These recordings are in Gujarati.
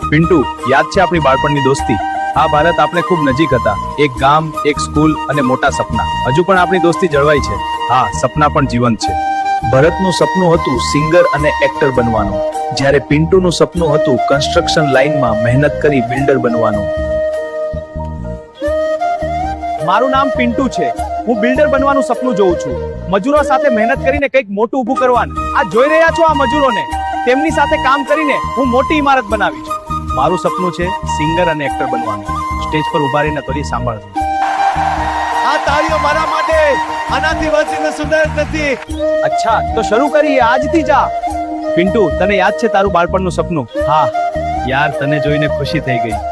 પિન્ટુ, યાદ છે આપણી બાળપણની દોસ્તી? આ ભારત આપણે ખૂબ નજીક હતા. એક ગામ, એક સ્કૂલ અને મોટા સપના. હજુ પણ આપણી દોસ્તી જળવાઈ છે. હા, સપના પણ જીવંત છે. ભરતનું સપનું હતું સિંગર અને એક્ટર બનવાનું, જ્યારે પિન્ટુનું સપનું હતું કન્સ્ટ્રક્શન લાઇનમાં મહેનત કરી બિલ્ડર બનવાનું. મારું નામ પિન્ટુ છે. હું બિલ્ડર બનવાનું સપનું જોઉં છું. મજૂરો સાથે મહેનત કરીને કંઈક મોટું ઊભું કરવાનું. આ જોઈ રહ્યા છો આ મજૂરોને? તેમની સાથે કામ કરીને હું મોટી ઇમારત બનાવીશ. મારું સપનું છે સિંગર અને એક્ટર બનવાનું. સ્ટેજ પર ઉભા રહીને તો સાંભળજો. આ તાળીઓ મારા માટે આનાથી વધીને સુંદર નથી. અચ્છા, તો શરૂ કરીએ આજથી જા. પિન્ટુ, તને યાદ છે તારું બાળપણનું સપનું? હા યાર, તને જોઈને ખુશી થઈ ગઈ.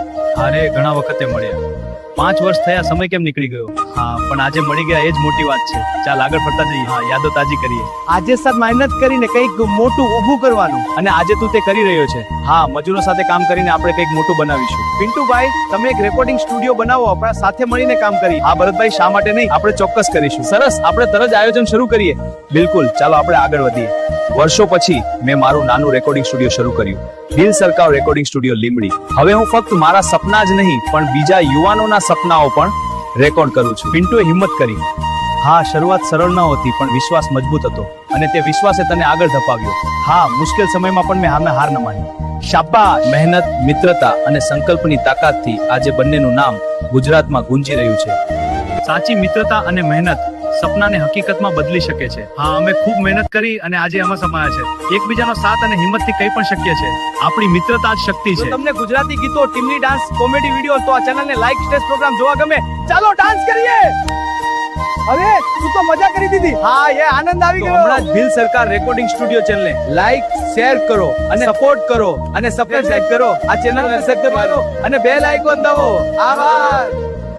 અરે ઘણા વખતે મળ્યા. 5 વર્ષ થયા, સમય કેમ નીકળી ગયો? હા, પણ આજે મળી ગયા એ જ મોટી વાત છે. ચાલ આગળ ફરતા જઈએ. હા, યાદો તાજી કરીએ. આજે સર મહેનત કરીને કંઈક મોટું ઊભું કરવાનું. અને આજે તું તે કરી રહ્યો છે. હા, મજૂરો સાથે કામ કરીને આપણે કંઈક મોટું બનાવીશું. પિન્ટુભાઈ, તમે એક રેકોર્ડિંગ સ્ટુડિયો બનાવો, આપણે સાથે મળીને કામ કરીએ. હા ભરતભાઈ, શા માટે નહીં? આપણે ચોક્કસ કરીશું. સરસ, આપણે તરત જ આયોજન શરૂ કરીએ. બિલકુલ, ચાલો આપણે આગળ વધીએ. વર્ષો પછી મેં મારું નાનું રેકોર્ડિંગ સ્ટુડિયો શરૂ કર્યું, દિલ સરકાવ રેકોર્ડિંગ સ્ટુડિયો લીંબડી. હવે હું ફક્ત મારા સપના જ નહીં પણ બીજા યુવાનોના સપનાઓ પણ રેકોર્ડ કરું છું. પિન્ટુએ હિંમત કરી. હા, શરૂઆત સરળ ન હતી પણ વિશ્વાસ મજબૂત હતો અને તે વિશ્વાસે તને આગળ ધપાવ્યો. હા, મુશ્કેલ સમયમાં પણ મેં હાર ન માની. શાબાશ! મહેનત, મિત્રતા અને સંકલ્પની તાકાતથી આજે બંનેનું નામ ગુજરાતમાં ગુંજી રહ્યું છે. સાચી મિત્રતા અને મહેનત સપનાને હકીકતમાં બદલી શકે છે. હા, અમે ખૂબ મહેનત કરી અને આજે અમે સમાયા છે. એકબીજાનો સાથ અને હિંમતથી કંઈ પણ શક્ય છે. આપણી મિત્રતા જ શક્તિ જો છે. તમને ગુજરાતી ગીતો, ટીમની ડાન્સ, કોમેડી વિડીયો તો આ ચેનલને લાઈક, સ્ટેજ પ્રોગ્રામ જોવા ગમે, ચાલો ડાન્સ કરીએ. અરે તું તો મજા કરી દીધી. હા, એ આનંદ આવી ગયો. હમણાં જ ભીલ સરકાર રેકોર્ડિંગ સ્ટુડિયો ચેનલને લાઈક, શેર કરો અને સપોર્ટ કરો અને સબસ્ક્રાઇબ કરો. આ ચેનલને સબસ્ક્રાઇબ કરો અને બેલ આઇકોન દબાવો. આભાર.